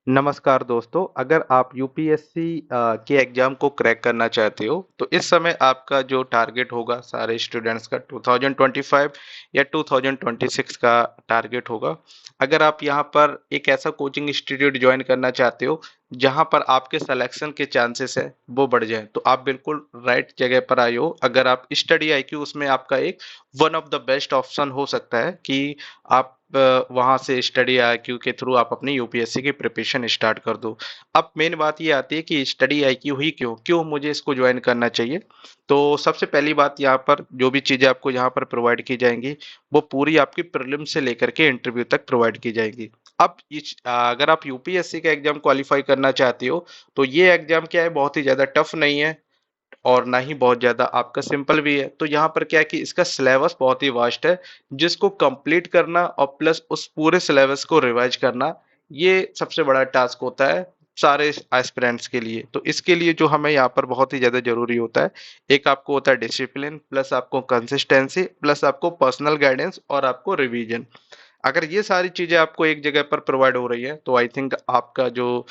नमस्कार दोस्तों, अगर आप यूपीएससी के एग्जाम को क्रैक करना चाहते हो तो इस समय आपका जो टारगेट होगा सारे स्टूडेंट्स का 2025 या 2026 का टारगेट होगा। अगर आप यहाँ पर एक ऐसा कोचिंग इंस्टीट्यूट ज्वाइन करना चाहते हो जहाँ पर आपके सिलेक्शन के चांसेस है वो बढ़ जाए तो आप बिल्कुल राइट जगह पर आए हो। अगर आप स्टडी आईक्यू उसमें आपका एक one of the best option हो सकता है कि आप वहां से स्टडी आईक्यू के थ्रू आप अपनी यूपीएससी की प्रिपरेशन स्टार्ट कर दो। अब मेन बात ये आती है कि स्टडी आईक्यू ही क्यों क्यों मुझे इसको ज्वाइन करना चाहिए। तो सबसे पहली बात, यहाँ पर जो भी चीजें आपको यहाँ पर प्रोवाइड की जाएंगी वो पूरी आपकी प्रीलिम से लेकर के इंटरव्यू तक प्रोवाइड की जाएगी। अब अगर आप यूपीएससी का एग्जाम क्वालिफाई करना चाहते हो तो ये एग्जाम क्या है, बहुत ही ज्यादा टफ नहीं है और ना ही बहुत ज्यादा आपका सिंपल भी है। तो यहाँ पर क्या है कि इसका सिलेबस बहुत ही वास्ट है जिसको कंप्लीट करना और प्लस उस पूरे सिलेबस को रिवाइज करना, ये सबसे बड़ा टास्क होता है सारे एस्पिरेंट्स के लिए। तो इसके लिए जो हमें यहाँ पर बहुत ही ज्यादा जरूरी होता है, एक आपको होता है डिसिप्लिन, प्लस आपको कंसिस्टेंसी, प्लस आपको पर्सनल गाइडेंस और आपको रिवीजन। अगर ये सारी चीजें आपको एक जगह पर प्रोवाइड हो रही है तो आई थिंक आपका जो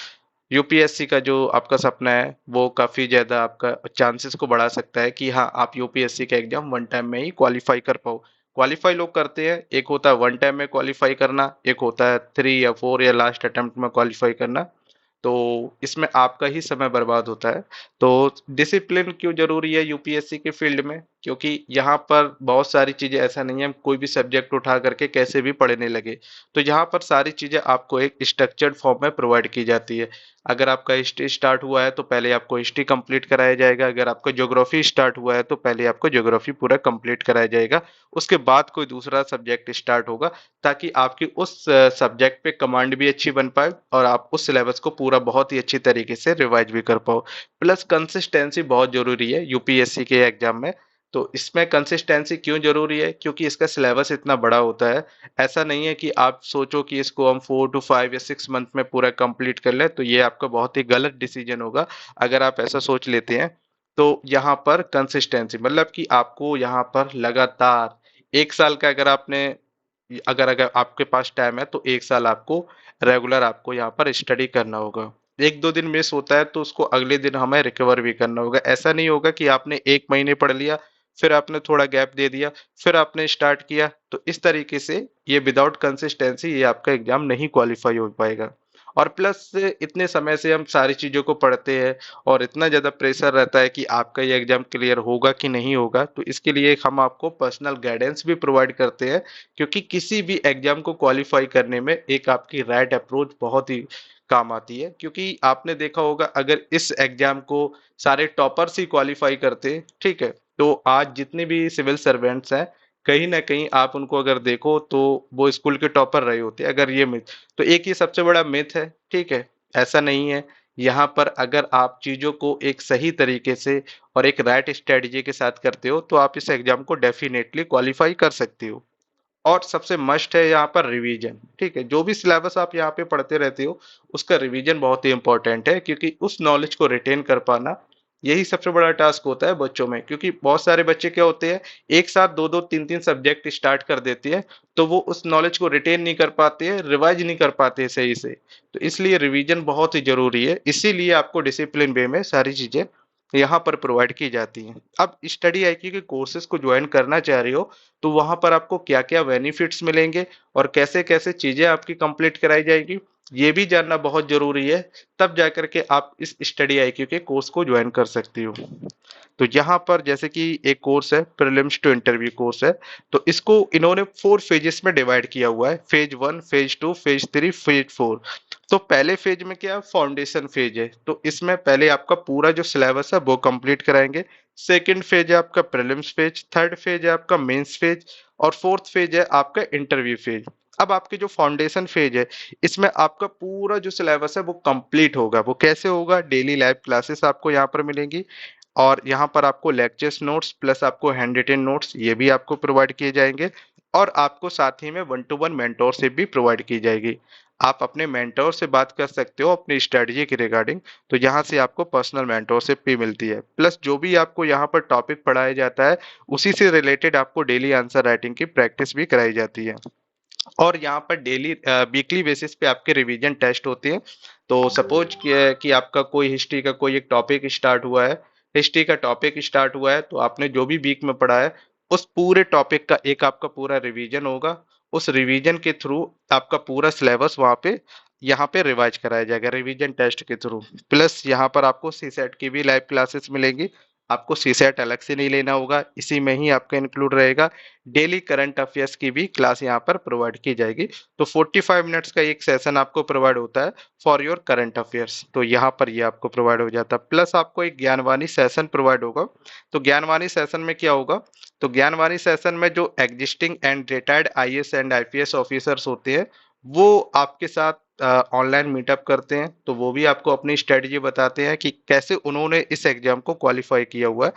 यूपीएससी का जो आपका सपना है वो काफी ज्यादा आपका चांसेस को बढ़ा सकता है कि हाँ आप यूपीएससी का एग्जाम वन टाइम में ही क्वालिफाई कर पाओ। क्वालिफाई लोग करते हैं, एक होता है वन टाइम में क्वालिफाई करना, एक होता है 3 या 4 या लास्ट अटेम्प्ट में क्वालिफाई करना। तो इसमें आपका ही समय बर्बाद होता है। तो डिसिप्लिन क्यों जरूरी है यूपीएससी के फील्ड में, क्योंकि यहाँ पर बहुत सारी चीजें ऐसा नहीं है हम कोई भी सब्जेक्ट उठा करके कैसे भी पढ़ने लगे। तो यहाँ पर सारी चीजें आपको एक स्ट्रक्चर्ड फॉर्म में प्रोवाइड की जाती है। अगर आपका हिस्ट्री स्टार्ट हुआ है तो पहले आपको हिस्ट्री कंप्लीट कराया जाएगा, अगर आपका ज्योग्राफी स्टार्ट हुआ है तो पहले आपको ज्योग्राफी पूरा कंप्लीट कराया जाएगा, उसके बाद कोई दूसरा सब्जेक्ट स्टार्ट होगा, ताकि आपकी उस सब्जेक्ट पे कमांड भी अच्छी बन पाए और आप उस सिलेबस को पूरा बहुत ही अच्छी तरीके से रिवाइज भी कर पाओ। प्लस कंसिस्टेंसी बहुत जरूरी है यूपीएससी के एग्जाम में। तो इसमें कंसिस्टेंसी क्यों जरूरी है, क्योंकि इसका सिलेबस इतना बड़ा होता है। ऐसा नहीं है कि आप सोचो कि इसको हम 4 to 5 या 6 मंथ में पूरा कंप्लीट कर ले, तो ये आपका बहुत ही गलत डिसीजन होगा अगर आप ऐसा सोच लेते हैं। तो यहाँ पर कंसिस्टेंसी मतलब कि आपको यहाँ पर लगातार 1 साल का अगर आपने अगर अगर आपके पास टाइम है तो 1 साल आपको रेगुलर आपको यहाँ पर स्टडी करना होगा। 1 2 दिन मिस होता है तो उसको अगले दिन हमें रिकवर भी करना होगा। ऐसा नहीं होगा कि आपने 1 महीने पढ़ लिया, फिर आपने थोड़ा गैप दे दिया, फिर आपने स्टार्ट किया, तो इस तरीके से ये विदाउट कंसिस्टेंसी ये आपका एग्जाम नहीं क्वालिफाई हो पाएगा। और प्लस इतने समय से हम सारी चीजों को पढ़ते हैं और इतना ज्यादा प्रेशर रहता है कि आपका ये एग्जाम क्लियर होगा कि नहीं होगा, तो इसके लिए हम आपको पर्सनल गाइडेंस भी प्रोवाइड करते हैं। क्योंकि किसी भी एग्जाम को क्वालिफाई करने में एक आपकी राइट अप्रोच बहुत ही काम आती है। क्योंकि आपने देखा होगा अगर इस एग्जाम को सारे टॉपर्स ही क्वालिफाई करते, ठीक है, तो आज जितने भी सिविल सर्वेंट्स हैं कहीं ना कहीं आप उनको अगर देखो तो वो स्कूल के टॉपर रहे होते। अगर ये मिथ, तो एक ये सबसे बड़ा मिथ है, ठीक है, ऐसा नहीं है। यहाँ पर अगर आप चीजों को एक सही तरीके से और एक राइट स्ट्रेटजी के साथ करते हो तो आप इस एग्जाम को डेफिनेटली क्वालिफाई कर सकते हो। और सबसे मस्ट है यहाँ पर रिवीजन, ठीक है, जो भी सिलेबस आप यहाँ पे पढ़ते रहते हो उसका रिवीजन बहुत ही इंपॉर्टेंट है। क्योंकि उस नॉलेज को रिटेन कर पाना यही सबसे बड़ा टास्क होता है बच्चों में। क्योंकि बहुत सारे बच्चे क्या होते हैं, एक साथ 2 2 3 3 सब्जेक्ट स्टार्ट कर देते हैं, तो वो उस नॉलेज को रिटेन नहीं कर पाते हैं, रिवाइज नहीं कर पाते हैं सही से। तो इसलिए रिवीजन बहुत ही जरूरी है, इसीलिए आपको डिसिप्लिन वे में सारी चीजें यहाँ पर प्रोवाइड की जाती हैं। अब स्टडी आईक्यू के कोर्सेज को ज्वाइन करना चाह रहे हो तो वहां पर आपको क्या क्या बेनिफिट्स मिलेंगे और कैसे कैसे चीजें आपकी कंप्लीट कराई जाएगी, ये भी जानना बहुत जरूरी है। तब जाकर के आप इस स्टडी आईक्यू के कोर्स को ज्वाइन कर सकती हो। तो यहाँ पर जैसे कि एक कोर्स है प्रीलिम्स टू इंटरव्यू कोर्स है, तो इसको इन्होंने 4 फेजेस में डिवाइड किया हुआ है, फेज 1 फेज 2 फेज 3 फेज 4। तो पहले फेज में क्या है, फाउंडेशन फेज है, तो इसमें पहले आपका पूरा जो सिलेबस है वो कंप्लीट कराएंगे। सेकंड फेज है आपका प्रीलिम्स फेज, थर्ड फेज है आपका मेंस फेज, और फोर्थ फेज है आपका इंटरव्यू फेज। अब आपके जो फाउंडेशन फेज है इसमें आपका पूरा जो सिलेबस है वो कंप्लीट होगा। वो कैसे होगा, डेली लाइव क्लासेस आपको यहाँ पर मिलेंगी और यहाँ पर आपको लेक्चर्स नोट्स प्लस आपको हैंड रिटन नोट्स ये भी आपको प्रोवाइड किए जाएंगे। और आपको साथ ही में 1 to 1 मेंटोरशिप भी प्रोवाइड की जाएगी। आप अपने मेंटोर से बात कर सकते हो अपनी स्ट्रेटजी के रिगार्डिंग, तो यहाँ से आपको पर्सनल मेंटोरशिप भी मिलती है। प्लस जो भी आपको यहाँ पर टॉपिक पढ़ाया जाता है उसी से रिलेटेड आपको डेली आंसर राइटिंग की प्रैक्टिस भी कराई जाती है। और यहाँ पर डेली वीकली बेसिस पे आपके रिवीजन टेस्ट होते हैं। तो सपोज कि आपका कोई हिस्ट्री का कोई एक टॉपिक स्टार्ट हुआ है, हिस्ट्री का टॉपिक स्टार्ट हुआ है, तो आपने जो भी वीक में पढ़ा है उस पूरे टॉपिक का एक आपका पूरा रिवीजन होगा। उस रिवीजन के थ्रू आपका पूरा सिलेबस वहाँ पे यहाँ पे रिवाइज कराया जाएगा रिवीजन टेस्ट के थ्रू। प्लस यहाँ पर आपको सी सेट की भी लाइव क्लासेस मिलेंगी। आपको सी सेट अलग से नहीं लेना होगा, इसी में ही आपका इंक्लूड रहेगा। डेली करंट अफेयर्स की भी क्लास यहाँ पर प्रोवाइड की जाएगी। तो 45 मिनट्स का एक सेशन आपको प्रोवाइड होता है फॉर योर करंट अफेयर्स। तो यहाँ पर ये आपको प्रोवाइड हो जाता है। प्लस आपको एक ज्ञानवाणी सेशन प्रोवाइड होगा। तो ज्ञानवाणी सेशन में क्या होगा? तो ज्ञानवाणी सेशन में जो existing and retired IAS and IPS officers होते हैं, वो आपके साथ ऑनलाइन मीटअप करते हैं। तो वो भी आपको अपनी स्ट्रेटजी बताते हैं कि कैसे उन्होंने इस एग्जाम को क्वालिफाई किया हुआ है।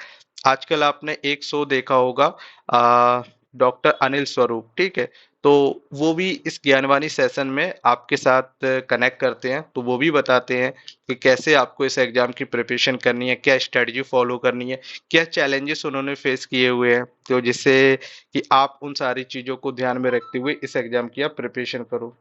आजकल आपने एक शो देखा होगा, डॉक्टर अनिल स्वरूप, ठीक है? तो वो भी इस ज्ञानवाणी सेशन में आपके साथ कनेक्ट करते हैं। तो वो भी बताते हैं कि कैसे आपको इस एग्जाम की प्रिपरेशन करनी है, क्या स्ट्रेटजी फॉलो करनी है, क्या चैलेंजेस उन्होंने फेस किए हुए हैं, तो जिससे कि आप उन सारी चीजों को ध्यान में रखते हुए इस एग्जाम की आप प्रिपरेशन करो।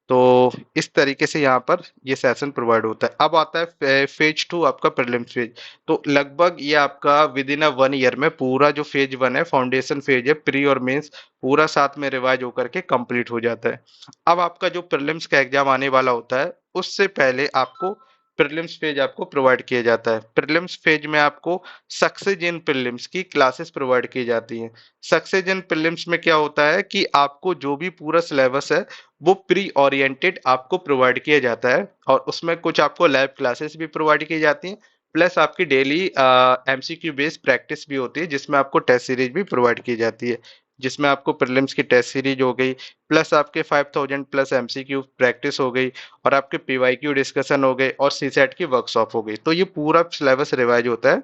तो इस तरीके से यहाँ पर ये सेशन प्रोवाइड होता है। अब आता है फेज टू, आपका प्रीलिम्स फेज। तो लगभग ये आपका विद इन अ 1 ईयर में पूरा जो फेज वन है, फाउंडेशन फेज है, प्री और मेंस पूरा साथ में रिवाइज होकर के कंप्लीट हो जाता है। अब आपका जो प्रीलिम्स का एग्जाम आने वाला होता है, उससे पहले आपको प्रीलिम्स फेज आपको प्रोवाइड किया जाता है। प्रीलिम्स फेज में आपको सक्सेस इन प्रीलिम्स की क्लासेस प्रोवाइड की जाती हैं। सक्सेस इन प्रीलिम्स में क्या होता है कि आपको जो भी पूरा सिलेबस है वो प्री ओरिएंटेड आपको प्रोवाइड किया जाता है, और उसमें कुछ आपको लैब क्लासेस भी प्रोवाइड की जाती हैं। प्लस आपकी डेली एमसीक्यू बेस्ड प्रैक्टिस भी होती है, जिसमें आपको टेस्ट सीरीज भी प्रोवाइड की जाती है, जिसमें आपको प्रीलिम्स की टेस्ट सीरीज हो गई, प्लस आपके 5000 प्लस एमसीक्यू प्रैक्टिस हो गई, और आपके पीवाईक्यू डिस्कशन हो गए, और सीसेट की वर्कशॉप हो गई। तो ये पूरा सिलेबस रिवाइज होता है।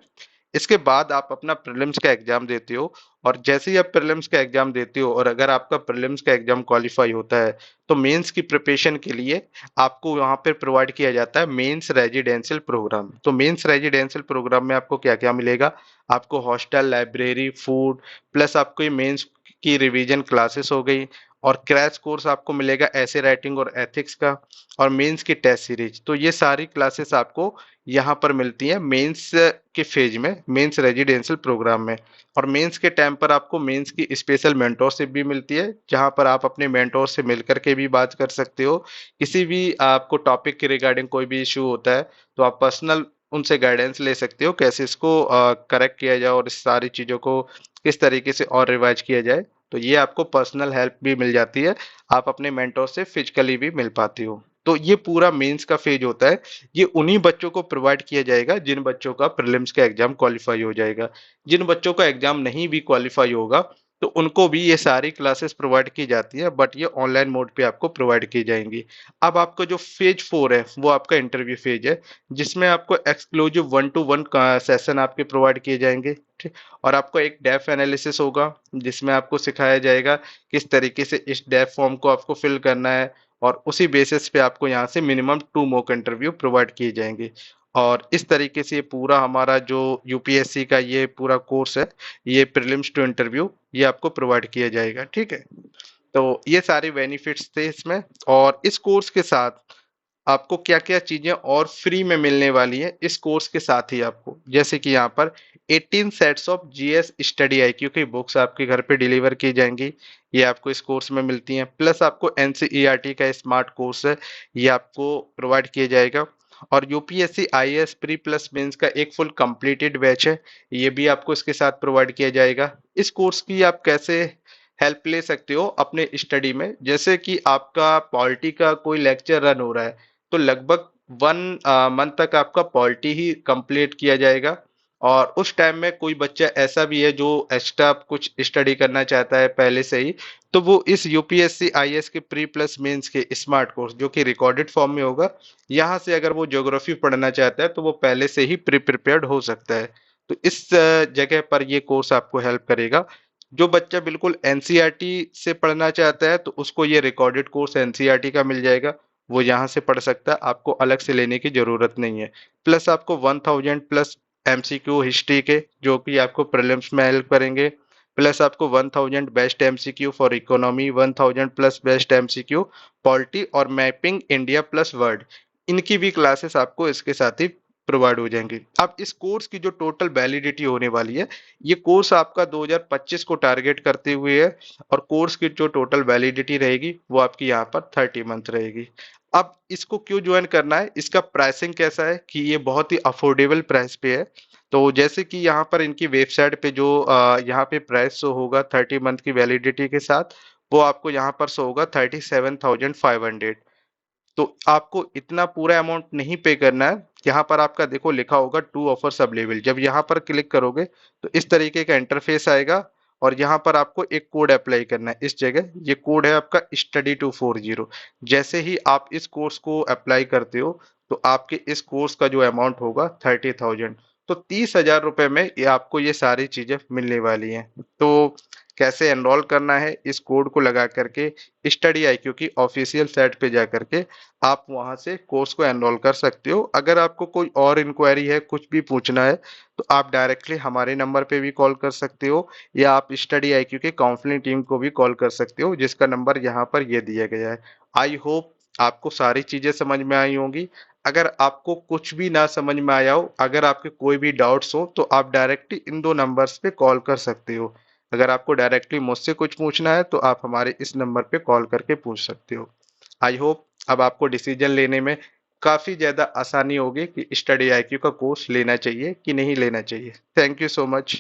इसके बाद आप अपना प्रीलिम्स का एग्जाम देते हो, और जैसे ही आप प्रीलिम्स का एग्जाम देते हो और अगर आपका प्रीलिम्स का एग्जाम क्वालिफाई होता है, तो मेंस की प्रिपरेशन के लिए आपको वहाँ पर प्रोवाइड किया जाता है मेंस रेजिडेंशियल प्रोग्राम। तो मेंस रेजिडेंशियल प्रोग्राम में आपको क्या क्या मिलेगा? आपको हॉस्टल, लाइब्रेरी, फूड, प्लस आपको ये मेंस की रिवीजन क्लासेस हो गई, और क्रैश कोर्स आपको मिलेगा ऐसे राइटिंग और एथिक्स का, और मेंस की टेस्ट सीरीज। तो ये सारी क्लासेस आपको यहाँ पर मिलती हैं मेंस के फेज में, मेंस रेजिडेंशियल प्रोग्राम में। और मेंस के टाइम पर आपको मेंस की स्पेशल मेंटोरशिप भी मिलती है, जहाँ पर आप अपने मेंटोर से मिल करके भी बात कर सकते हो। किसी भी आपको टॉपिक के रिगार्डिंग कोई भी इशू होता है, तो आप पर्सनल उनसे गाइडेंस ले सकते हो, कैसे इसको करेक्ट किया जाए और इस सारी चीज़ों को किस तरीके से और रिवाइज किया जाए। तो ये आपको पर्सनल हेल्प भी मिल जाती है, आप अपने मेंटोर से फिजिकली भी मिल पाते हो। तो ये पूरा मेंस का फेज होता है। ये उन्हीं बच्चों को प्रोवाइड किया जाएगा जिन बच्चों का प्रीलिम्स का एग्जाम क्वालिफाई हो जाएगा। जिन बच्चों का एग्जाम नहीं भी क्वालिफाई होगा, तो उनको भी ये सारी क्लासेस प्रोवाइड की जाती है, बट ये ऑनलाइन मोड पे आपको प्रोवाइड की जाएंगी। अब आपका जो फेज 4 है, वो आपका इंटरव्यू फेज है, जिसमें आपको एक्सक्लूसिव 1-to-1 सेशन आपके प्रोवाइड किए जाएंगे, ठीक। और आपको एक डेफ एनालिसिस होगा, जिसमें आपको सिखाया जाएगा किस तरीके से इस डेफ फॉर्म को आपको फिल करना है, और उसी बेसिस पे आपको यहाँ से मिनिमम 2 मॉक इंटरव्यू प्रोवाइड किए जाएंगे। और इस तरीके से ये पूरा हमारा जो यूपीएससी का ये पूरा कोर्स है, ये प्रीलिम्स टू इंटरव्यू, ये आपको प्रोवाइड किया जाएगा, ठीक है। तो ये सारे बेनिफिट्स थे इसमें। और इस कोर्स के साथ आपको क्या-क्या चीजें और फ्री में मिलने वाली है इस कोर्स के साथ ही आपको, जैसे कि यहाँ पर 18 sets of GS study IQ की बुक्स आपके घर पे डिलीवर की जाएंगी, ये आपको इस कोर्स में मिलती हैं। प्लस आपको एनसीईआरटी का स्मार्ट कोर्स है, ये आपको प्रोवाइड किया जाएगा। और UPSC IAS pre plus mains का एक फुल कंप्लीटेड बैच है, ये भी आपको इसके साथ प्रोवाइड किया जाएगा। इस कोर्स की आप कैसे हेल्प ले सकते हो अपने स्टडी में? जैसे कि आपका पॉलिटी का कोई लेक्चर रन हो रहा है, तो लगभग 1 मंथ तक आपका पॉलिटी ही कंप्लीट किया जाएगा। और उस टाइम में कोई बच्चा ऐसा भी है जो एक्स्ट्रा कुछ स्टडी करना चाहता है पहले से ही, तो वो इस यूपीएससी आईएएस के प्री प्लस मेंस के स्मार्ट कोर्स, जो कि रिकॉर्डेड फॉर्म में होगा, यहाँ से अगर वो ज्योग्राफी पढ़ना चाहता है, तो वो पहले से ही प्री प्रिपेयर्ड हो सकता है। तो इस जगह पर ये कोर्स आपको हेल्प करेगा। जो बच्चा बिल्कुल एनसीईआरटी से पढ़ना चाहता है, तो उसको ये रिकॉर्डेड कोर्स एनसीईआरटी का मिल जाएगा, वो यहाँ से पढ़ सकता है, आपको अलग से लेने की जरूरत नहीं है। प्लस आपको 1000 प्लस एमसीक्यू हिस्ट्री के, जो कि आपको प्रीलिम्स में हेल्प करेंगे। प्लस आपको 1000 best MCQ for economy, 1000 plus best MCQ polity और मैपिंग इंडिया प्लस वर्ल्ड, इनकी भी क्लासेस आपको इसके साथ ही प्रोवाइड हो जाएंगी। अब इस कोर्स की जो टोटल वैलिडिटी होने वाली है, ये कोर्स आपका 2025 को टारगेट करते हुए है, और कोर्स की जो टोटल वैलिडिटी रहेगी वो आपकी यहाँ पर 30 मंथ रहेगी। अब इसको क्यों ज्वाइन करना है, इसका प्राइसिंग कैसा है कि ये बहुत ही अफोर्डेबल प्राइस पे है। तो जैसे कि यहाँ पर इनकी वेबसाइट पे जो यहाँ पे प्राइस शो होगा 30 मंथ की वैलिडिटी के साथ, वो आपको यहाँ पर शो होगा 37,500। तो आपको इतना पूरा अमाउंट नहीं पे करना है। यहाँ पर आपका देखो लिखा होगा टू ऑफर्स अवेलेबल, जब यहाँ पर क्लिक करोगे तो इस तरीके का इंटरफेस आएगा, और यहाँ पर आपको एक कोड अप्लाई करना है इस जगह। ये कोड है आपका study240। जैसे ही आप इस कोर्स को अप्लाई करते हो तो आपके इस कोर्स का जो अमाउंट होगा 30,000, तो 30,000 रुपए में ये आपको ये सारी चीजें मिलने वाली हैं। तो कैसे एनरोल करना है, इस कोड को लगा करके स्टडी IQ की ऑफिशियल साइट पे जा करके आप वहां से कोर्स को एनरोल कर सकते हो। अगर आपको कोई और इंक्वायरी है, कुछ भी पूछना है, तो आप डायरेक्टली हमारे नंबर पे भी कॉल कर सकते हो, या आप स्टडी IQ के काउंसलिंग टीम को भी कॉल कर सकते हो, जिसका नंबर यहाँ पर ये दिया गया है। आई होप आपको सारी चीजें समझ में आई होंगी। अगर आपको कुछ भी ना समझ में आया हो, अगर आपके कोई भी डाउट्स हो, तो आप डायरेक्टली इन दो नंबर्स पे कॉल कर सकते हो। अगर आपको डायरेक्टली मुझसे कुछ पूछना है तो आप हमारे इस नंबर पे कॉल करके पूछ सकते हो। आई होप अब आपको डिसीजन लेने में काफी ज्यादा आसानी होगी कि स्टडी IQ का कोर्स लेना चाहिए कि नहीं लेना चाहिए। Thank you so much.